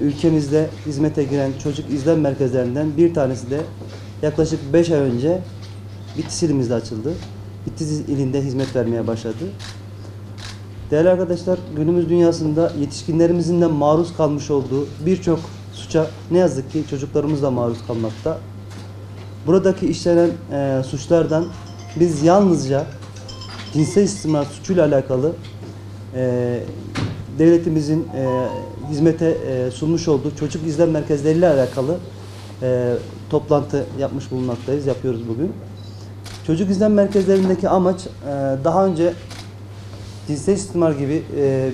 Ülkemizde hizmete giren çocuk izlem merkezlerinden bir tanesi de yaklaşık 5 ay önce Bitlis ilimizde açıldı. Bitlis ilinde hizmet vermeye başladı. Değerli arkadaşlar, günümüz dünyasında yetişkinlerimizin de maruz kalmış olduğu birçok suça ne yazık ki çocuklarımız da maruz kalmakta. Buradaki işlenen suçlardan biz yalnızca cinsel istismar suçuyla alakalı devletimizin hizmete sunmuş olduğu çocuk izlem merkezleriyle alakalı toplantı yapıyoruz bugün. Çocuk izlem merkezlerindeki amaç daha önce cinsel istismar gibi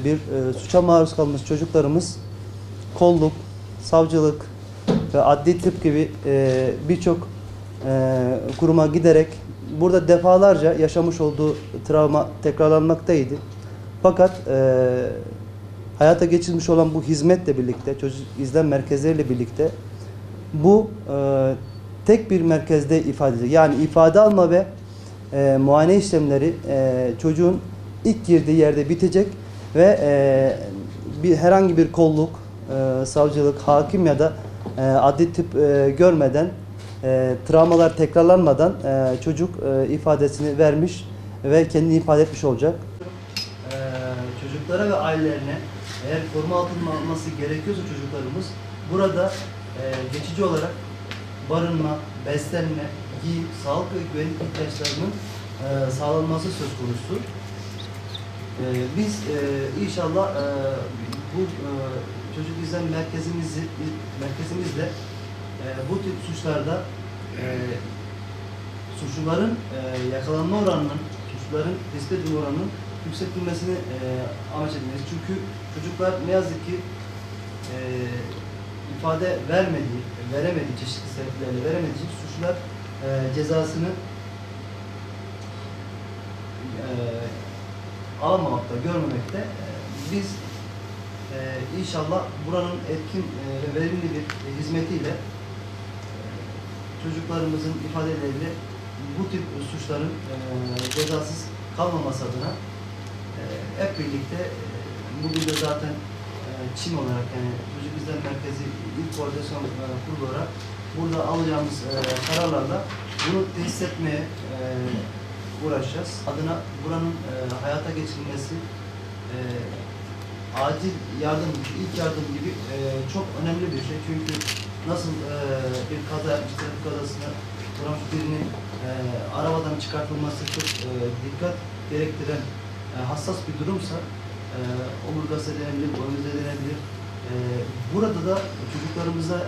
bir suça maruz kalmış çocuklarımız kolluk, savcılık ve adli tıp gibi birçok kuruma giderek burada defalarca yaşamış olduğu travma tekrarlanmaktaydı. Fakat hayata geçirilmiş olan bu hizmetle birlikte, çocuk izlem merkezleriyle birlikte bu tek bir merkezde ifade edilir. Yani ifade alma ve muayene işlemleri çocuğun ilk girdiği yerde bitecek ve herhangi bir kolluk, savcılık, hakim ya da adli tıp görmeden, travmalar tekrarlanmadan çocuk ifadesini vermiş ve kendini ifade etmiş olacak. Çocuklara ve ailelerine eğer koruma altına alınması gerekiyorsa çocuklarımız burada geçici olarak barınma, beslenme, giyim, sağlık ve güvenlik ihtiyaçlarının sağlanması söz konusu. Biz inşallah bu çocuk izlem merkezimizle bu tip suçlarda suçluların yakalanma oranının, suçluların tespit edilme oranının yükseltilmesini amaç ediniz. Çünkü çocuklar ne yazık ki ifade veremediği çeşitli sebeplerle veremediği için suçlular cezasını alamamakta, görmemekte. Biz inşallah buranın etkin ve verimli bir hizmetiyle çocuklarımızın ifadeleriyle bu tip suçların cezasız kalmaması adına hep birlikte bugün de zaten ÇİM olarak, yani Çocuk İzlem Merkezi İl Koordinasyon Kurulu olarak burada alacağımız kararlarla bunu tesis etmeye uğraşacağız. Adına buranın hayata geçirilmesi acil yardım, ilk yardım gibi çok önemli bir şey. Çünkü nasıl bir kaza yapmış, trafik kazasında birinin arabadan çıkartılması çok dikkat gerektiren hassas bir durumsa omurgası denebilir, boynuzu denebilir. Burada da çocuklarımıza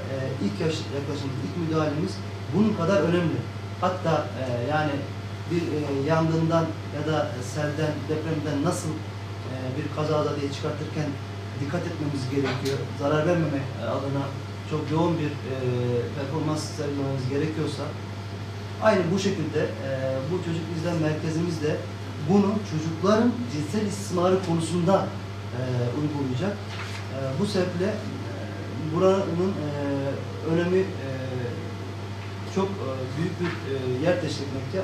ilk yaklaşımımız, ilk müdahalemiz bunun kadar önemli. Hatta yani bir yangından ya da selden, depremden nasıl bir kazada diye çıkartırken dikkat etmemiz gerekiyor. Zarar vermemek adına çok yoğun bir performans sergilememiz gerekiyorsa aynı bu şekilde bu çocuk izlem merkezimizde bunu çocukların cinsel istismarı konusunda uygulayacak. Bu sebeple buranın önemi çok büyük bir yer teşkil etmekte.